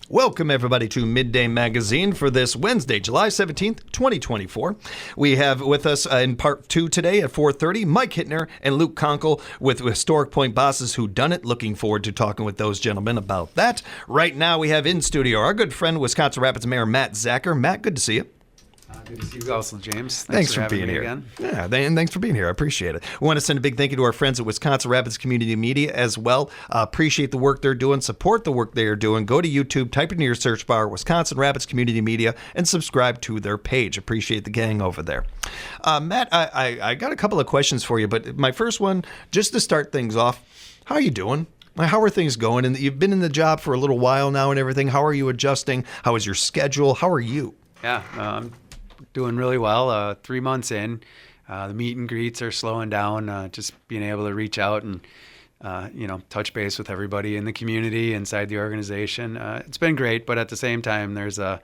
Welcome, everybody, to Midday Magazine for this Wednesday, July 17th, 2024. We have with us in part 2 today at 4:30, Mike Hittner and Luke Conkle with Historic Point Bosses Who Done It. Looking forward to talking with those gentlemen about that. Right now, we have in studio our good friend, Wisconsin Rapids Mayor Matt Zacher. Matt, good to see you. Good to see you also, James. Thanks for having being me here. Again. Yeah, and thanks for being here. I appreciate it. We want to send a big thank you to our friends at Wisconsin Rapids Community Media as well. Appreciate the work they're doing. Support the work they are doing. Go to YouTube, type into your search bar, Wisconsin Rapids Community Media, and subscribe to their page. Appreciate the gang over there. Matt, I got a couple of questions for you, but my first one, just to start things off, how are you doing? How are things going? And you've been in the job for a little while now and everything. How are you adjusting? How is your schedule? How are you? Yeah, I'm doing really well. 3 months in, the meet and greets are slowing down. Just being able to reach out and touch base with everybody in the community, inside the organization. It's been great, but at the same time, there's a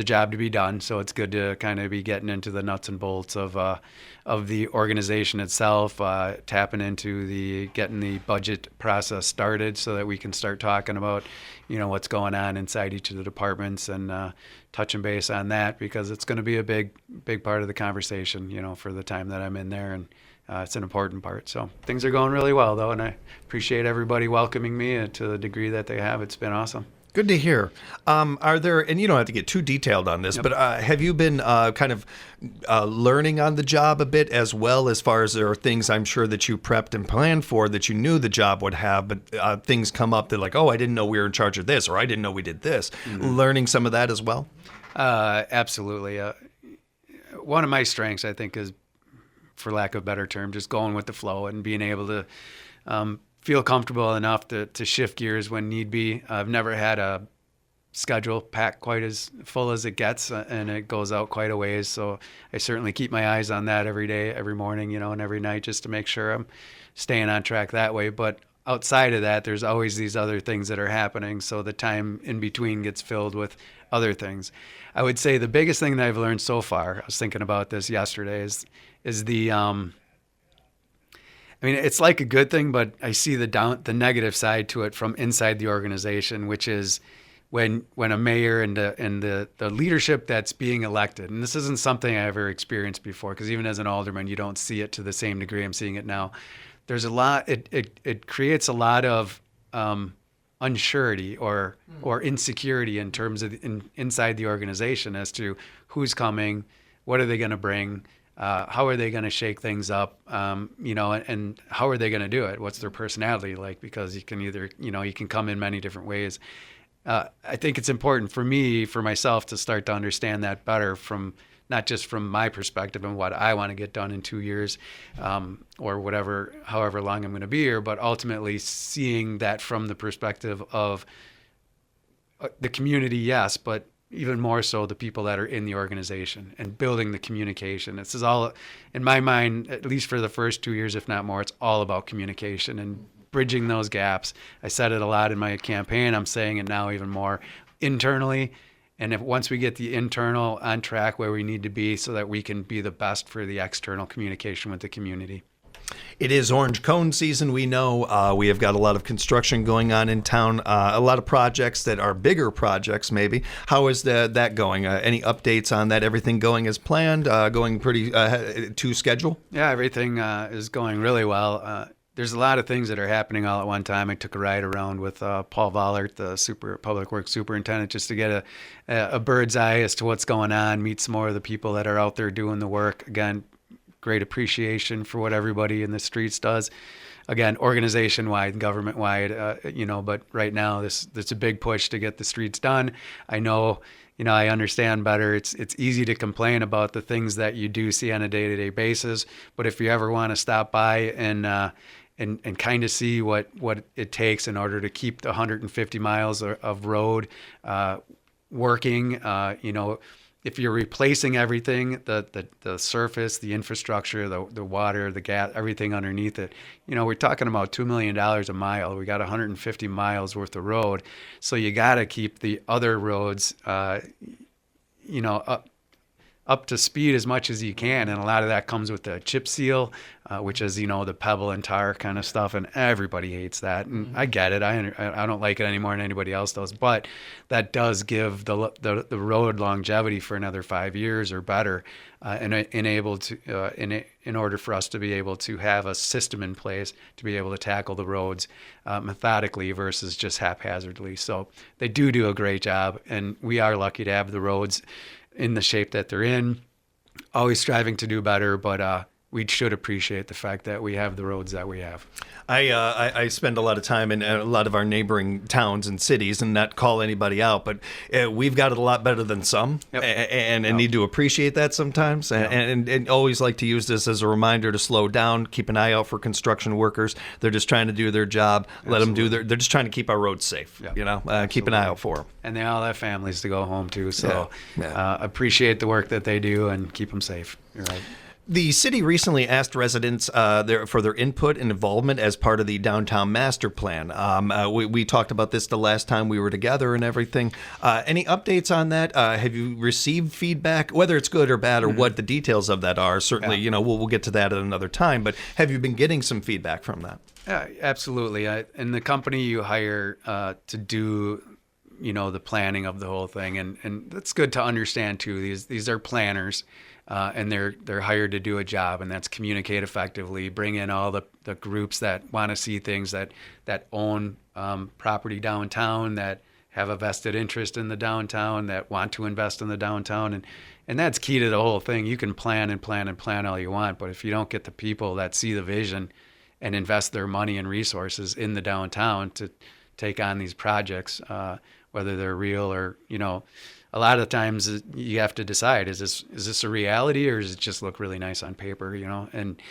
job to be done. So it's good to kind of be getting into the nuts and bolts of the organization itself, tapping into getting the budget process started, so that we can start talking about, what's going on inside each of the departments and touching base on that, because it's going to be a big part of the conversation, for the time that I'm in there, and it's an important part. So things are going really well, though, and I appreciate everybody welcoming me to the degree that they have. It's been awesome. Good to hear. Are there, and you don't have to get too detailed on this, Yep. but have you been kind of learning on the job a bit as well, as far as there are things I'm sure that you prepped and planned for that you knew the job would have, but things come up that like, oh, I didn't know we were in charge of this, or I didn't know we did this. Mm-hmm. Learning some of that as well? Absolutely. One of my strengths, I think, is, for lack of a better term, just going with the flow and being able to feel comfortable enough to shift gears when need be. I've never had a schedule packed quite as full as it gets, and it goes out quite a ways. So I certainly keep my eyes on that every day, every morning, and every night, just to make sure I'm staying on track that way. But outside of that, there's always these other things that are happening. So the time in between gets filled with other things. I would say the biggest thing that I've learned so far, I was thinking about this yesterday, is the, it's like a good thing, but I see the negative side to it from inside the organization, which is when a mayor and the leadership that's being elected, and this isn't something I ever experienced before, because even as an alderman, you don't see it to the same degree I'm seeing it now. There's a lot. It creates a lot of unsurety or insecurity in terms of inside the organization as to who's coming, what are they going to bring. How are they going to shake things up, and how are they going to do it? What's their personality like? Because you can either, you can come in many different ways. I think it's important for myself to start to understand that better, from not just from my perspective and what I want to get done in 2 years, or however long I'm going to be here, but ultimately seeing that from the perspective of the community, yes, but even more so the people that are in the organization, and building the communication. This is all, in my mind, at least for the first 2 years, if not more, it's all about communication and bridging those gaps. I said it a lot in my campaign. I'm saying it now even more internally. And once we get the internal on track where we need to be, so that we can be the best for the external communication with the community. It is orange cone season. We know we have got a lot of construction going on in town, a lot of projects that are bigger projects maybe. How is that going? Any updates on that? Everything going as planned, going pretty to schedule? Yeah, everything is going really well. There's a lot of things that are happening all at one time. I took a ride around with Paul Vollert, the Public Works Superintendent, just to get a bird's eye as to what's going on, meet some more of the people that are out there doing the work. Again, great appreciation for what everybody in the streets does. Again, organization-wide, government-wide, but right now it's a big push to get the streets done. I know, I understand better. It's easy to complain about the things that you do see on a day-to-day basis, but if you ever want to stop by and kind of see what it takes in order to keep the 150 miles of road working, if you're replacing everything, the surface, the infrastructure, the water, the gas, everything underneath it, we're talking about $2 million a mile. We got 150 miles worth of road. So you got to keep the other roads, up to speed as much as you can. And a lot of that comes with the chip seal, which is, the pebble and tar kind of stuff. And everybody hates that. And I get it. I don't like it any more than anybody else does. But that does give the road longevity for another 5 years or better, in order for us to be able to have a system in place to be able to tackle the roads methodically versus just haphazardly. So they do a great job. And we are lucky to have the roads in the shape that they're in, always striving to do better, but we should appreciate the fact that we have the roads that we have. I spend a lot of time in a lot of our neighboring towns and cities, and not call anybody out, but we've got it a lot better than some, and need to appreciate that sometimes, and always like to use this as a reminder to slow down, keep an eye out for construction workers. They're just trying to do their job. Let them do they're just trying to keep our roads safe. Keep an eye out for them. And they all have families to go home to, so appreciate the work that they do and keep them safe. You're right. The city recently asked residents for their input and involvement as part of the downtown master plan. We talked about this the last time we were together and everything. Any updates on that? Have you received feedback, whether it's good or bad, or what the details of that are? Certainly, we'll get to that at another time. But have you been getting some feedback from that? Yeah, absolutely. And the company you hire to do the planning of the whole thing, and that's good to understand too. These are planners. And they're hired to do a job, and that's communicate effectively, bring in all the groups that want to see things, that own property downtown, that have a vested interest in the downtown, that want to invest in the downtown. And that's key to the whole thing. You can plan and plan and plan all you want, but if you don't get the people that see the vision and invest their money and resources in the downtown to take on these projects, whether they're real or, a lot of times you have to decide, is this a reality, or does it just look really nice on paper, and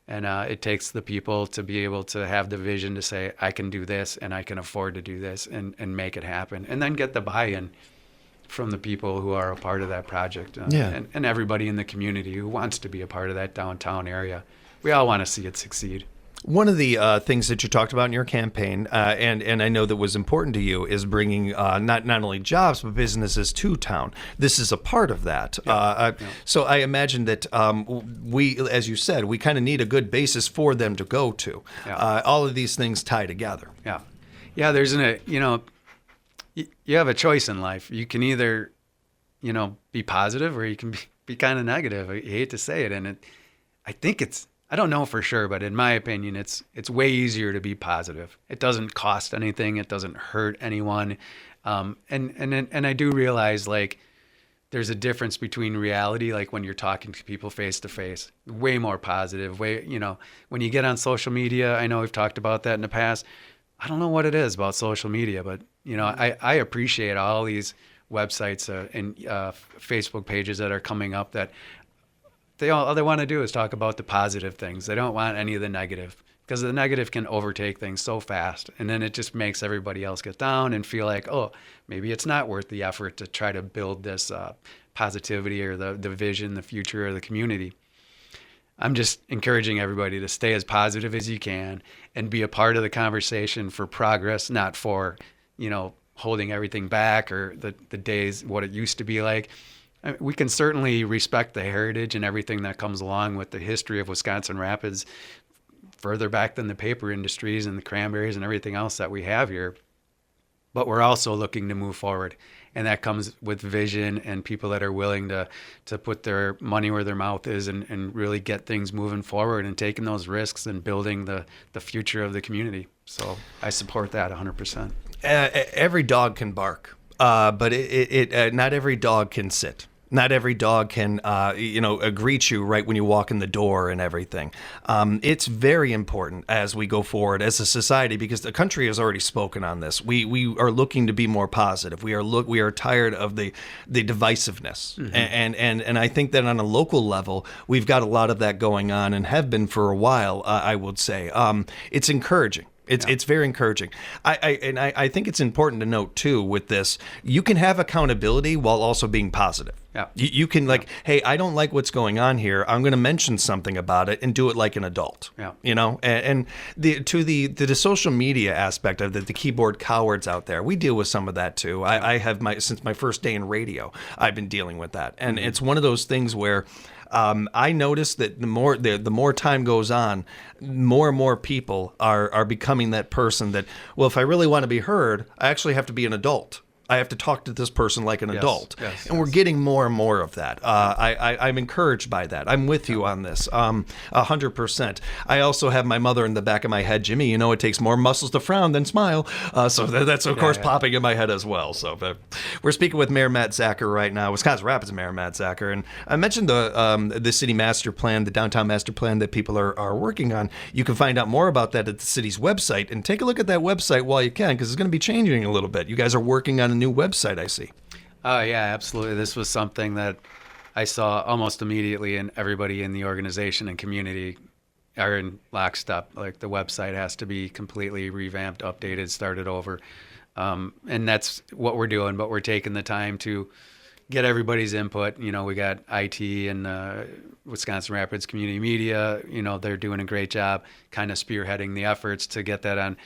it takes the people to be able to have the vision to say, I can do this and I can afford to do this and make it happen, and then get the buy-in from the people who are a part of that project, and everybody in the community who wants to be a part of that downtown area. We all want to see it succeed. One of the things that you talked about in your campaign, and I know that was important to you, is bringing not only jobs but businesses to town. This is a part of that. So I imagine that we, as you said, we kind of need a good basis for them to go to. All of these things tie together. Yeah. There's you have a choice in life. You can either, be positive, or you can be kind of negative. I hate to say it, and I don't know for sure, but in my opinion, it's way easier to be positive. It doesn't cost anything. It doesn't hurt anyone. And I do realize, there's a difference between reality, when you're talking to people face to face, way more positive, when you get on social media. I know we've talked about that in the past. I don't know what it is about social media, but, I appreciate all these websites and Facebook pages that are coming up that all they want to do is talk about the positive things. They don't want any of the negative, because the negative can overtake things so fast. And then it just makes everybody else get down and feel like, oh, maybe it's not worth the effort to try to build this positivity or the vision, the future of the community. I'm just encouraging everybody to stay as positive as you can and be a part of the conversation for progress, not for, holding everything back or the days, what it used to be like. We can certainly respect the heritage and everything that comes along with the history of Wisconsin Rapids, further back than the paper industries and the cranberries and everything else that we have here. But we're also looking to move forward, and that comes with vision and people that are willing to put their money where their mouth is and really get things moving forward and taking those risks and building the future of the community. So I support that 100%. Every dog can bark, but not every dog can sit. Not every dog can, greet you right when you walk in the door and everything. It's very important as we go forward as a society, because the country has already spoken on this. We are looking to be more positive. We are tired of the divisiveness, and I think that on a local level, we've got a lot of that going on and have been for a while. I would say it's encouraging. It's very encouraging. I think it's important to note too with this, you can have accountability while also being positive. Yeah. You can hey, I don't like what's going on here. I'm going to mention something about it and do it like an adult. Yeah. And the social media aspect of the keyboard cowards out there, we deal with some of that too. I have since my first day in radio, I've been dealing with that, and it's one of those things where. I notice that the more time goes on, more and more people are becoming that person that, well, if I really want to be heard, I actually have to be an adult. I have to talk to this person like an adult. And we're getting more and more of that. I'm encouraged by that. I'm with you on this, 100%. I also have my mother in the back of my head, Jimmy, it takes more muscles to frown than smile. So that's, of course, popping in my head as well. So we're speaking with Mayor Matt Zacher right now, Wisconsin Rapids Mayor Matt Zacher. And I mentioned the city master plan, the downtown master plan that people are working on. You can find out more about that at the city's website. And take a look at that website while you can, because it's going to be changing a little bit. You guys are working on a new website, I see. Oh, yeah, absolutely. This was something that I saw almost immediately, and everybody in the organization and community are in lockstep. Like, the website has to be completely revamped, updated, started over. And that's what we're doing, but we're taking the time to get everybody's input. We got IT and Wisconsin Rapids Community Media. They're doing a great job kind of spearheading the efforts to get that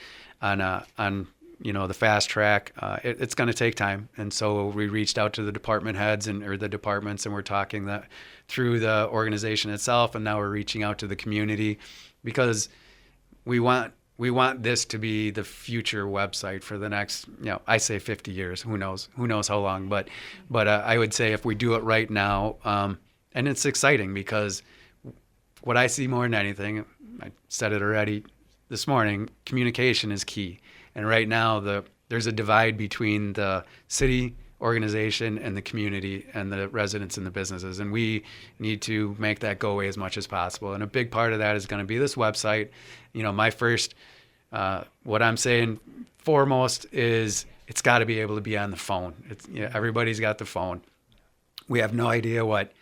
on the fast track. It's going to take time. And so we reached out to the department heads or the departments, and we're talking that through the organization itself. And now we're reaching out to the community because we want this to be the future website for the next, I say 50 years, who knows how long, but I would say if we do it right now, and it's exciting because what I see more than anything, I said it already this morning, communication is key. And right now, there's a divide between the city organization and the community and the residents and the businesses. And we need to make that go away as much as possible. And a big part of that is going to be this website. My first, what I'm saying foremost is it's got to be able to be on the phone. Everybody's got the phone. We have no idea what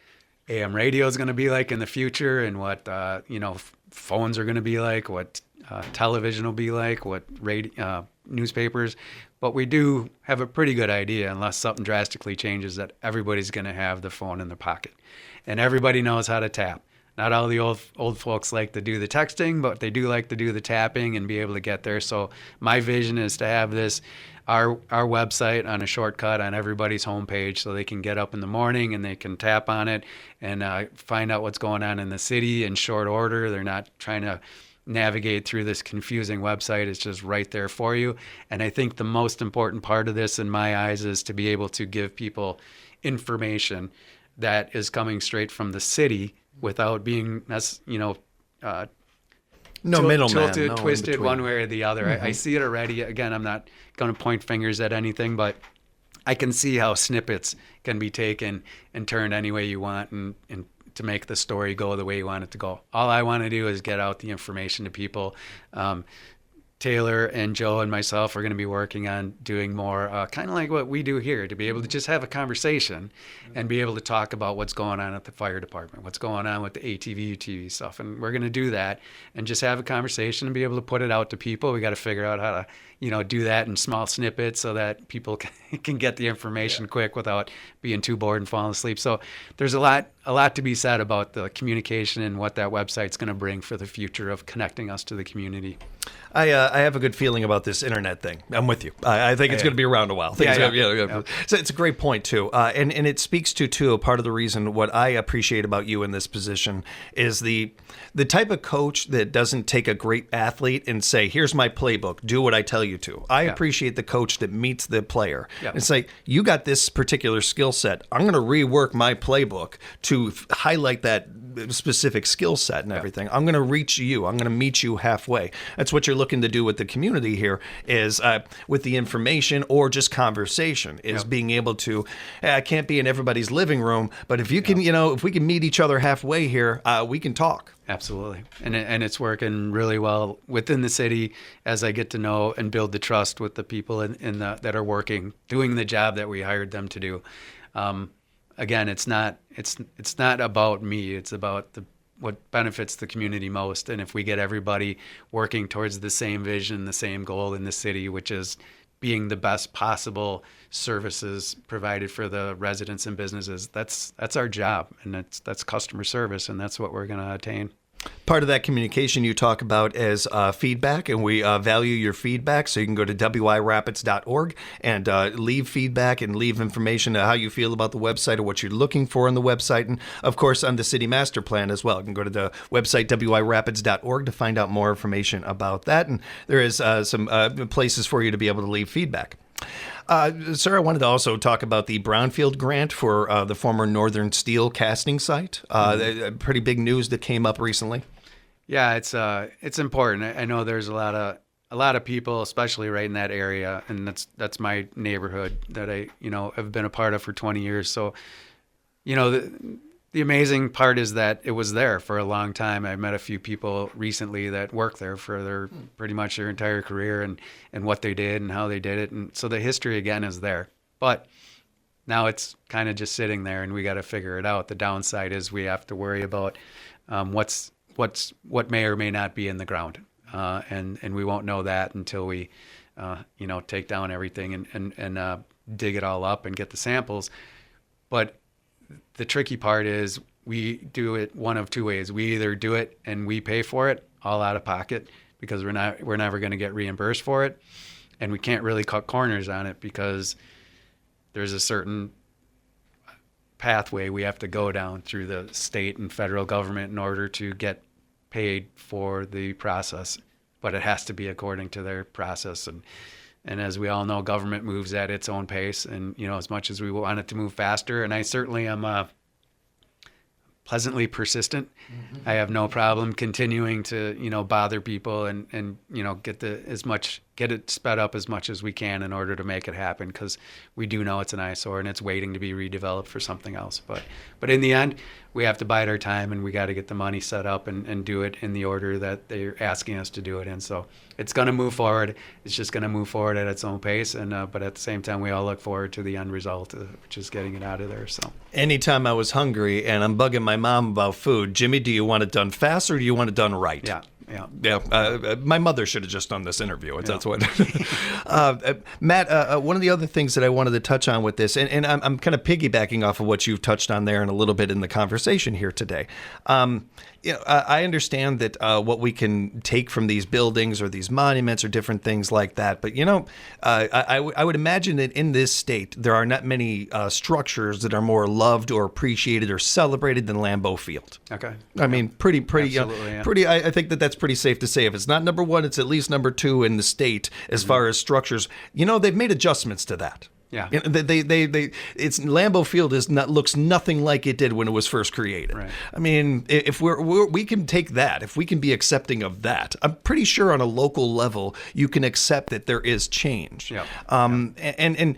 AM radio is going to be like in the future, and what phones are going to be like, what television will be like, what newspapers, but we do have a pretty good idea, unless something drastically changes, that everybody's going to have the phone in their pocket, and everybody knows how to tap. Not all the old folks like to do the texting, but they do like to do the tapping and be able to get there. So my vision is to have our website on a shortcut on everybody's homepage, so they can get up in the morning and they can tap on it and find out what's going on in the city in short order. They're not trying to navigate through this confusing website. It's just right there for you. And I think the most important part of this, in my eyes, is to be able to give people information that is coming straight from the city without being, no middleman, tilted, twisted one way or the other. Mm-hmm. I see it already. Again, I'm not going to point fingers at anything, but I can see how snippets can be taken and turned any way you want, and to make the story go the way you want it to go. All I want to do is get out the information to people. Taylor and Joe and myself are going to be working on doing more kind of like what we do here, to be able to just have a conversation and be able to talk about what's going on at the fire department, what's going on with the ATV, UTV stuff. And we're going to do that and just have a conversation and be able to put it out to people. We got to figure out how to, do that in small snippets so that people can get the information quick without being too bored and falling asleep. So there's a lot to be said about the communication and what that website's going to bring for the future of connecting us to the community. I have a good feeling about this internet thing. I'm with you. I think it's going to be around a while. Yeah. So it's a great point too, and it speaks to a part of the reason what I appreciate about you in this position is the type of coach that doesn't take a great athlete and say, "Here's my playbook. Do what I tell you to." I appreciate the coach that meets the player. Yeah. It's like, you got this particular skill set. I'm going to rework my playbook to highlight that specific skill set and everything. I'm going to reach you. I'm going to meet you halfway. That's what you're looking to do with the community here, is with the information or just conversation, is being able to, I can't be in everybody's living room, but if you can, if we can meet each other halfway here, we can talk. Absolutely. And it's working really well within the city as I get to know and build the trust with the people that are working, doing the job that we hired them to do. Again, it's not about me. It's about what benefits the community most. And if we get everybody working towards the same vision, the same goal in the city, which is being the best possible services provided for the residents and businesses. That's our job, and that's customer service, and that's what we're going to attain. Part of that communication you talk about is feedback, and we value your feedback. So you can go to wirapids.org and leave feedback and leave information on how you feel about the website or what you're looking for on the website. And, of course, on the city master plan as well. You can go to the website, wirapids.org, to find out more information about that. And there is some places for you to be able to leave feedback. Sir, I wanted to also talk about the Brownfield grant for the former Northern Steel casting site. Pretty big news that came up recently. Yeah, it's important. I know there's a lot of people, especially right in that area, and that's my neighborhood that I have been a part of for 20 years. So, the amazing part is that it was there for a long time. I met a few people recently that worked there for pretty much their entire career, and what they did and how they did it. And so the history again is there, but now it's kind of just sitting there, and we got to figure it out. The downside is we have to worry about what may or may not be in the ground, and we won't know that until we take down everything and dig it all up and get the samples. But the tricky part is we do it one of two ways. We either do it and we pay for it all out of pocket because we're never going to get reimbursed for it, and we can't really cut corners on it because there's a certain pathway we have to go down through the state and federal government in order to get paid for the process, but it has to be according to their process. And as we all know, government moves at its own pace, and as much as we want it to move faster, and I certainly am pleasantly persistent. Mm-hmm. I have no problem continuing to bother people and get it sped up as much as we can in order to make it happen, because we do know it's an eyesore and it's waiting to be redeveloped for something else. But in the end, we have to bide our time, and we got to get the money set up and do it in the order that they're asking us to do it in. So it's going to move forward. It's just going to move forward at its own pace, and but at the same time, we all look forward to the end result, which is getting it out of there. So anytime I was hungry and I'm bugging my mom about food, Jimmy, do you want it done fast or do you want it done right? Yeah. My mother should have just done this interview. That's what. Matt, one of the other things that I wanted to touch on with this, and I'm kind of piggybacking off of what you've touched on there and a little bit in the conversation here today. I understand that what we can take from these buildings or these monuments or different things like that, but I would imagine that in this state there are not many structures that are more loved or appreciated or celebrated than Lambeau Field. Okay. I mean, pretty. Absolutely, yeah. Pretty. I think that's pretty safe to say. If it's not number one, it's at least number two in the state as far as structures. They've made adjustments to that. Yeah. It's Lambeau Field looks nothing like it did when it was first created. Right. I mean, if we can take that, if we can be accepting of that, I'm pretty sure on a local level you can accept that there is change. Yeah. And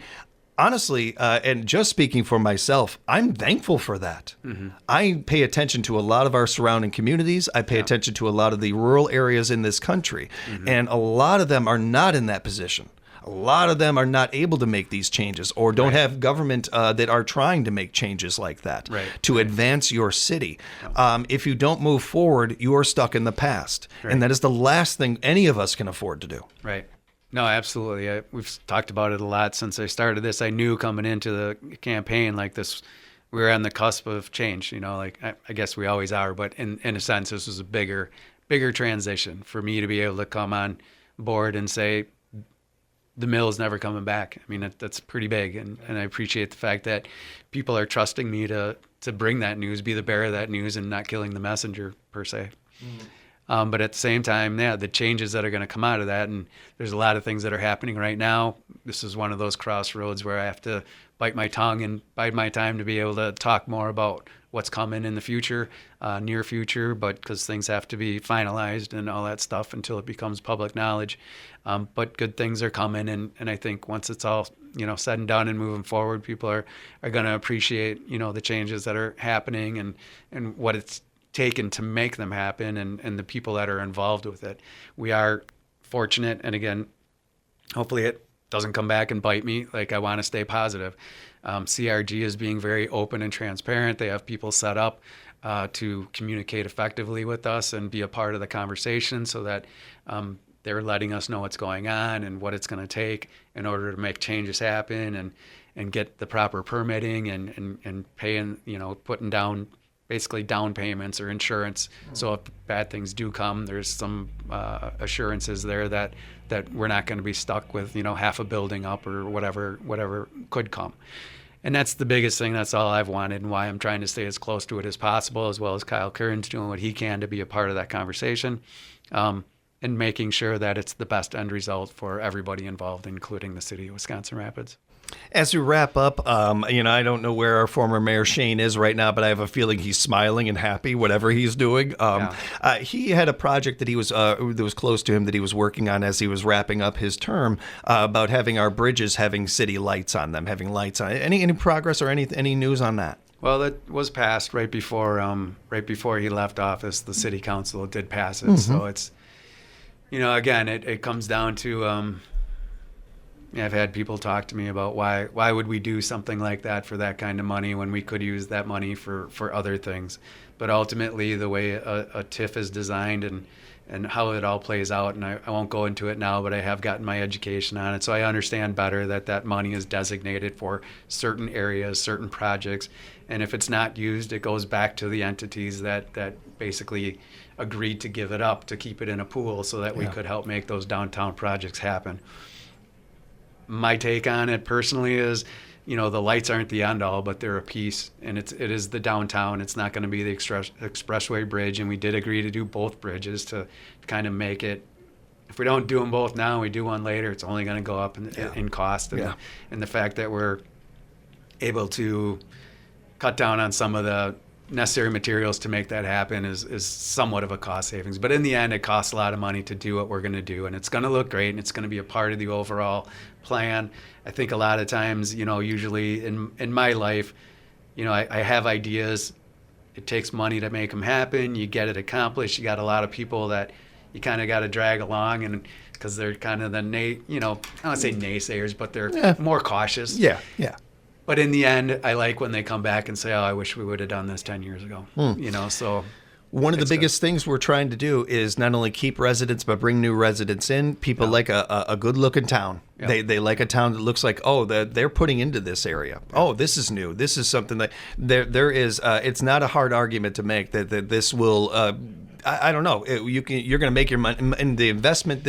honestly, and just speaking for myself, I'm thankful for that. Mm-hmm. I pay attention to a lot of our surrounding communities. I pay attention to a lot of the rural areas in this country, and a lot of them are not in that position. A lot of them are not able to make these changes or don't have government that are trying to make changes like that to advance your city. If you don't move forward, you are stuck in the past. And that is the last thing any of us can afford to do. Right. No, absolutely. We've talked about it a lot since I started this. I knew coming into the campaign like this, we were on the cusp of change. I guess we always are. But in a sense, this was a bigger transition for me to be able to come on board and say, the mill is never coming back. I mean, that's pretty big, and I appreciate the fact that people are trusting me to bring that news, be the bearer of that news, and not killing the messenger per se. Mm. But at the same time, the changes that are going to come out of that, and there's a lot of things that are happening right now. This is one of those crossroads where I have to bite my tongue and bide my time to be able to talk more about what's coming in the future, near future, but because things have to be finalized and all that stuff until it becomes public knowledge. But good things are coming, and I think once it's all said and done and moving forward, people are going to appreciate the changes that are happening and what it's taken to make them happen, and the people that are involved with it. We are fortunate, and again, hopefully it doesn't come back and bite me. Like, I want to stay positive. CRG is being very open and transparent. They have people set up to communicate effectively with us and be a part of the conversation so that they're letting us know what's going on and what it's going to take in order to make changes happen and get the proper permitting and paying, putting down basically down payments or insurance. So if bad things do come, there's some assurances there that we're not going to be stuck with, half a building up or whatever could come. And that's the biggest thing. That's all I've wanted, and why I'm trying to stay as close to it as possible, as well as Kyle Curran's doing what he can to be a part of that conversation, and making sure that it's the best end result for everybody involved, including the city of Wisconsin Rapids. As we wrap up, I don't know where our former mayor Shane is right now, but I have a feeling he's smiling and happy, whatever he's doing. He had a project that was close to him that he was working on as he was wrapping up his term, about having our bridges having city lights on them, having lights on it. Any progress or any news on that? Well, that was passed right before he left office. The city council did pass it, so it's, again, it comes down to. I've had people talk to me about why would we do something like that for that kind of money when we could use that money for other things. But ultimately, the way a TIF is designed and how it all plays out, and I won't go into it now, but I have gotten my education on it, so I understand better that money is designated for certain areas, certain projects, and if it's not used, it goes back to the entities that basically agreed to give it up to keep it in a pool so that we could help make those downtown projects happen. My take on it personally is, the lights aren't the end all, but they're a piece, and it is the downtown. It's not going to be the expressway bridge, and we did agree to do both bridges to kind of make it. If we don't do them both now and we do one later, it's only going to go up in cost. And the fact that we're able to cut down on some of the necessary materials to make that happen is somewhat of a cost savings. But in the end, it costs a lot of money to do what we're going to do, and it's going to look great, and it's going to be a part of the overall plan. I think a lot of times, usually in my life, I have ideas. It takes money to make them happen. You get it accomplished. You got a lot of people that you kind of got to drag along, and because they're kind of I don't say naysayers, but they're more cautious. Yeah. But in the end, I like when they come back and say, "Oh, I wish we would have done this 10 years ago." So one of the biggest things we're trying to do is not only keep residents, but bring new residents in. People like a good-looking town. Yep. They like a town that looks like, they're putting into this area. Yep. Oh, this is new. This is something that there is. It's not a hard argument to make that this will. I don't know. You're going to make your money, and the investment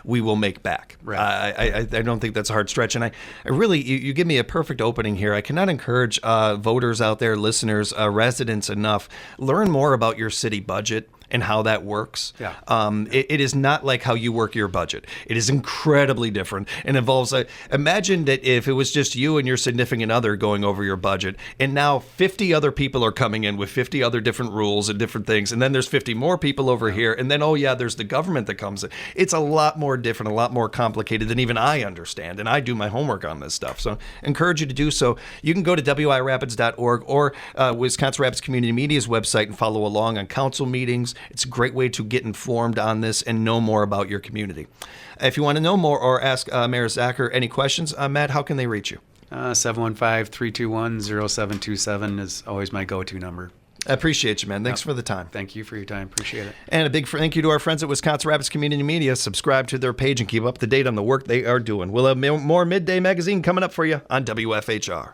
we will make back. Right. I don't think that's a hard stretch, and I really you give me a perfect opening here. I cannot encourage voters out there, listeners, residents enough. Learn more about your city budget and how that works. Yeah. It is not like how you work your budget. It is incredibly different and involves imagine that if it was just you and your significant other going over your budget, and now 50 other people are coming in with 50 other different rules and different things, and then there's 50 more people over here, and then there's the government that comes in. It's a lot more different, a lot more complicated than even I understand, and I do my homework on this stuff. So I encourage you to do so. You can go to wirapids.org or Wisconsin Rapids Community Media's website and follow along on council meetings. It's a great way to get informed on this and know more about your community. If you want to know more or ask Mayor Zacher any questions, Matt, how can they reach you? 715-321-0727 is always my go-to number. I appreciate you, man. Thanks for the time. Thank you for your time. Appreciate it. And a big thank you to our friends at Wisconsin Rapids Community Media. Subscribe to their page and keep up to date on the work they are doing. We'll have more Midday Magazine coming up for you on WFHR.